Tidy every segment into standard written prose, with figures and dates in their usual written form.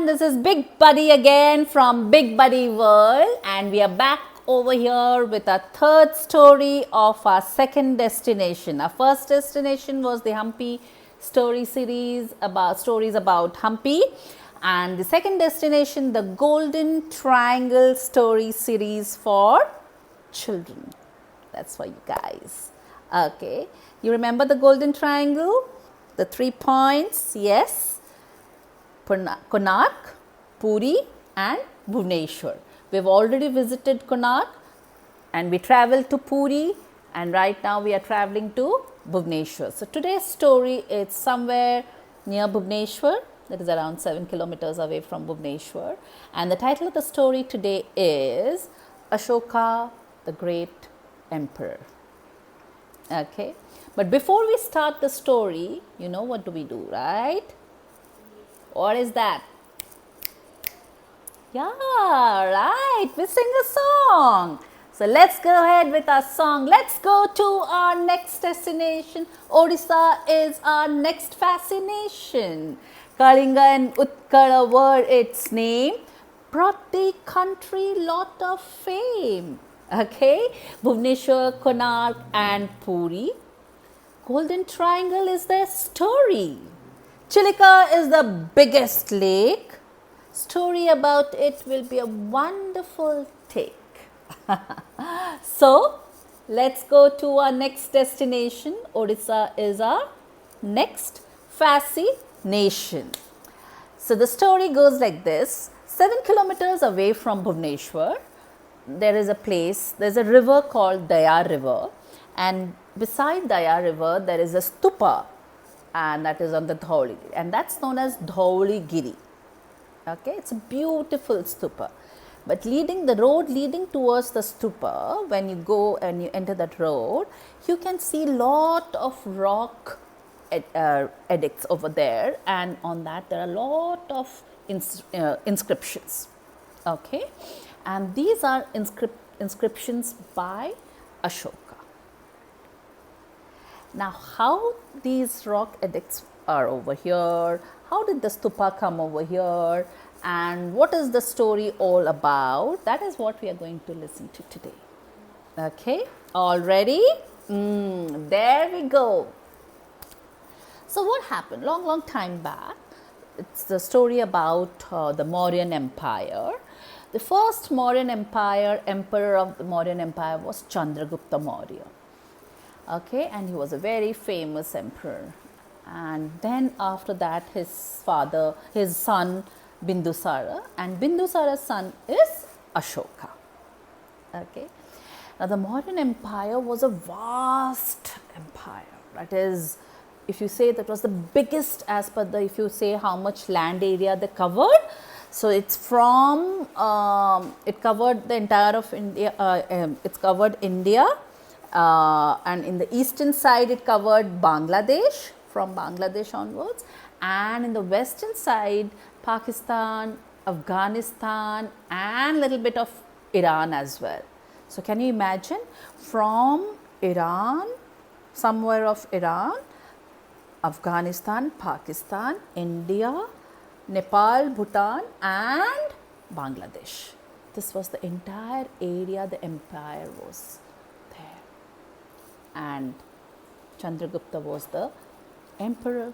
this is Big Buddy again from Big Buddy World, and we are back over here with our third story of our second destination. Our first destination was the Hampi story series about stories about Hampi, and the second destination, the Golden Triangle story series for children. That's for you guys. Okay, you remember the Golden Triangle? The 3 points, yes. Konark, Puri and Bhubaneswar. We have already visited Konark and we travelled to Puri, and right now we are travelling to Bhubaneswar. So today's story is somewhere near Bhubaneswar, that is around 7 kilometers away from Bhubaneswar, and the title of the story today is Ashoka, the Great Emperor. Okay, but before we start the story, you know what do we do, right? What is that? Yeah, right. We sing a song. So let's go ahead with our song. Let's go to our next destination. Odisha is our next fascination. Kalinga and Utkala were its name. Brought the country lot of fame. Okay. Bhubaneswar, Konark and Puri. Golden Triangle is their story. Chilika is the biggest lake. Story about it will be a wonderful take. So, let's go to our next destination. Odisha is our next fascination. So, the story goes like this. 7 kilometers away from Bhubaneswar, there is a place, there is a river called Daya River, and beside Daya River, there is a stupa, and that is on the Dhauli, and that's known as Dhauli Giri. Okay, it's a beautiful stupa. But the road leading towards the stupa, when you go and you enter that road, you can see lot of rock edicts over there, and on that there are a lot of inscriptions. Okay, and these are inscriptions by Ashoka. Now, how these rock edicts are over here, how did the stupa come over here, and what is the story all about, that is what we are going to listen to today. Okay, all ready? There we go. So, what happened? Long time back, it's the story about the Mauryan Empire. The first Mauryan Empire, emperor of the Mauryan Empire was Chandragupta Maurya. Okay, and he was a very famous emperor, and then after that his son Bindusara, and Bindusara's son is Ashoka. Okay, now the Mauryan Empire was a vast empire. That is, if you say that was the biggest as per if you say how much land area they covered, so it's from it covered the entire of India. It's covered India. And in the eastern side it covered Bangladesh, from Bangladesh onwards, and in the western side Pakistan, Afghanistan and little bit of Iran as well. So can you imagine, from Iran, somewhere of Iran, Afghanistan, Pakistan, India, Nepal, Bhutan and Bangladesh. This was the entire area the empire was. And Chandragupta was the emperor.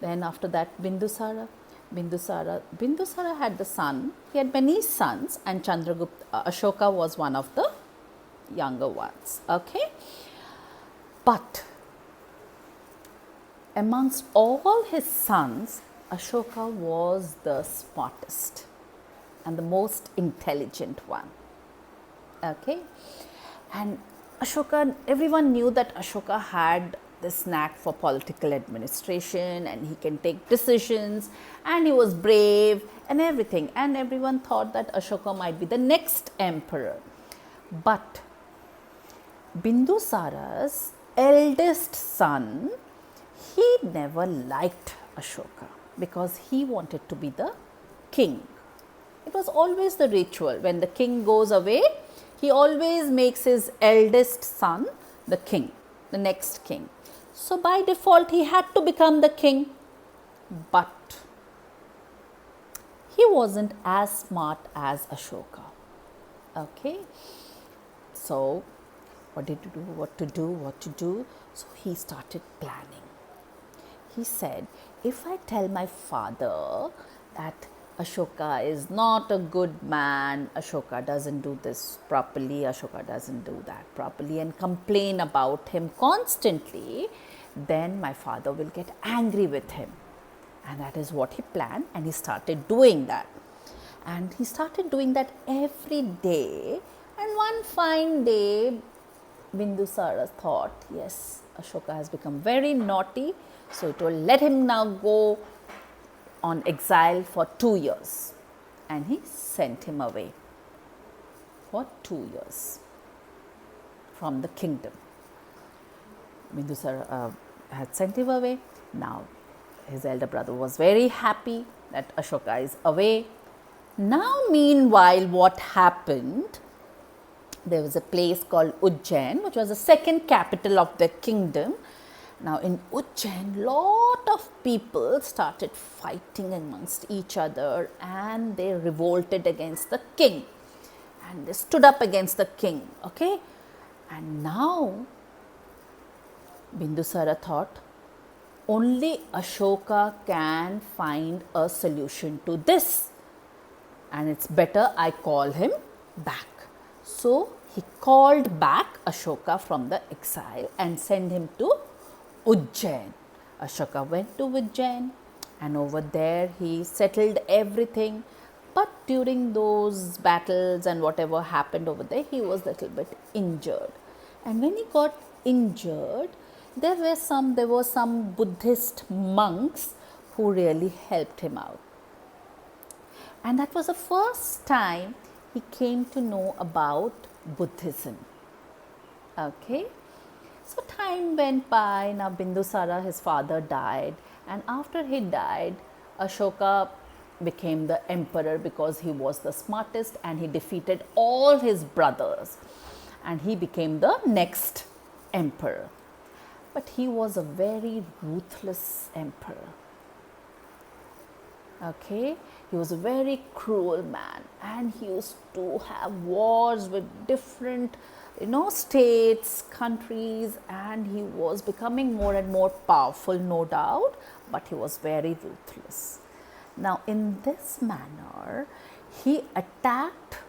Then after that Bindusara had the son. He had many sons, and Ashoka was one of the younger ones. Okay, but amongst all his sons, Ashoka was the smartest and the most intelligent one. Okay, and Ashoka, everyone knew that Ashoka had this knack for political administration, and he can take decisions, and he was brave and everything, and everyone thought that Ashoka might be the next emperor. But Bindusara's eldest son, he never liked Ashoka because he wanted to be the king. It was always the ritual, when the king goes away, he always makes his eldest son the king, the next king. So by default, he had to become the king. But he wasn't as smart as Ashoka. Okay, so what did he do? What to do? So he started planning. He said, if I tell my father that Ashoka is not a good man, Ashoka doesn't do this properly, Ashoka doesn't do that properly, and complain about him constantly, then my father will get angry with him. And that is what he planned, and he started doing that. And he started doing that every day. And one fine day, Bindusara thought, yes, Ashoka has become very naughty, so it will let him now go on exile for 2 years. And he sent him away for 2 years from the kingdom. Bindusara had sent him away. Now, his elder brother was very happy that Ashoka is away. Now, meanwhile, what happened? There was a place called Ujjain, which was the second capital of the kingdom. Now, in Ujjain, lot of people started fighting amongst each other, and they revolted against the king, and they stood up against the king. Okay, and now Bindusara thought, only Ashoka can find a solution to this, and it's better I call him back. So he called back Ashoka from the exile and sent him to Ujjain. Ashoka went to Ujjain, and over there he settled everything. But during those battles and whatever happened over there, he was a little bit injured. And when he got injured, there were some Buddhist monks who really helped him out. And that was the first time he came to know about Buddhism. Okay, so time went by. Now Bindusara, his father, died, and after he died, Ashoka became the emperor because he was the smartest and he defeated all his brothers, and he became the next emperor. But he was a very ruthless emperor. Okay, he was a very cruel man, and he used to have wars with different states, countries, and he was becoming more and more powerful, no doubt, but he was very ruthless. Now, in this manner, he attacked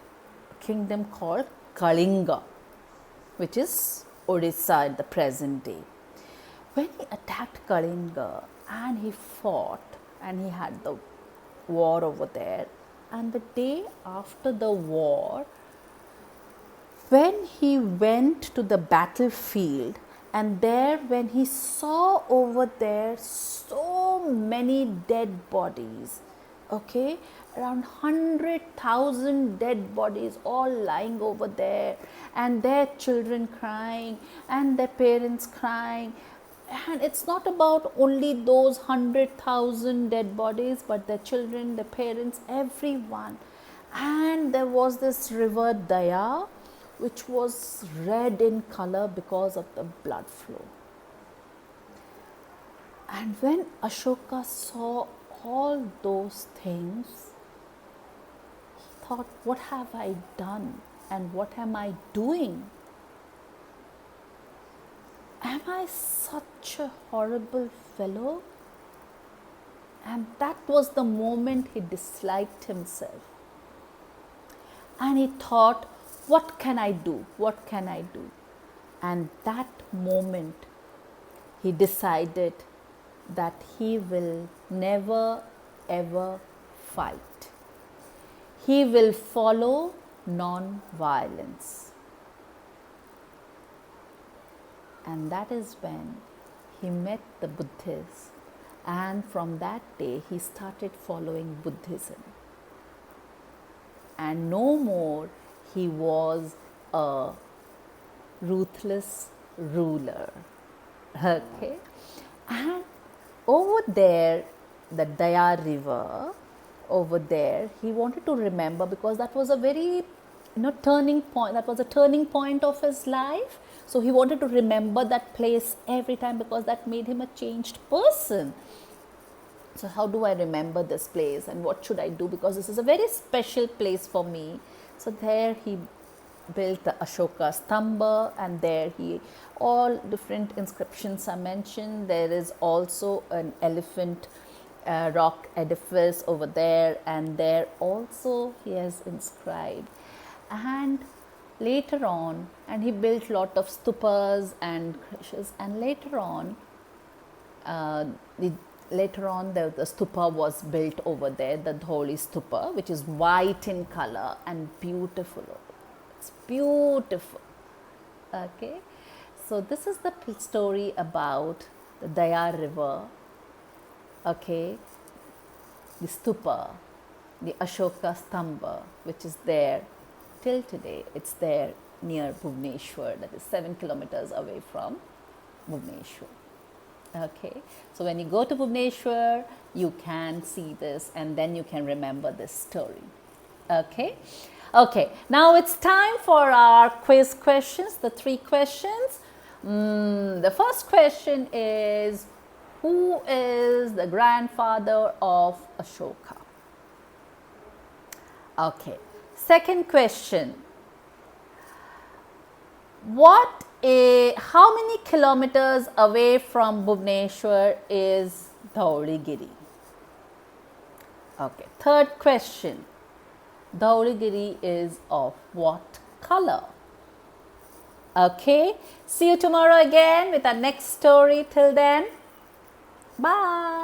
a kingdom called Kalinga, which is Odisha at the present day. When he attacked Kalinga and he fought and he had the war over there, and the day after the war, when he went to the battlefield, and there when he saw over there so many dead bodies, okay, around 100,000 dead bodies all lying over there, and their children crying and their parents crying. And it's not about only those 100,000 dead bodies, but their children, their parents, everyone. And there was this river Daya, which was red in color because of the blood flow. And when Ashoka saw all those things, he thought, what have I done and what am I doing? Am I such a horrible fellow? And that was the moment he disliked himself. And he thought, what can I do? What can I do? And that moment he decided that he will never ever fight. He will follow non-violence. And that is when he met the Buddhists, and from that day he started following Buddhism. And no more he was a ruthless ruler. Okay, and over there, the Daya river, over there, he wanted to remember, because that was a very turning point. That was a turning point of his life. So he wanted to remember that place every time, because that made him a changed person. So how do I remember this place and what should I do, because this is a very special place for me. So there he built the Ashoka Stamba, and there he, all different inscriptions are mentioned. There is also an elephant rock edifice over there, and there also he has inscribed. And later on, and he built lot of stupas and krishas, and later on the stupa was built over there, the Dholi stupa, which is white in color and beautiful. It's beautiful. Okay, so this is the story about the Daya river. Okay, the stupa, the Ashoka Stamba, which is there till today. It's there near Bhubaneswar, that is 7 kilometers away from Bhubaneswar. Okay, so when you go to Bhubaneswar, you can see this, and then you can remember this story. Okay, okay, now it's time for our quiz questions, the 3 questions. The first question is, who is the grandfather of Ashoka? Okay, second question, how many kilometers away from Bhubaneswar is Dhauligiri? Okay, third question, Dhauligiri is of what color? Okay, see you tomorrow again with our next story. Till then, bye.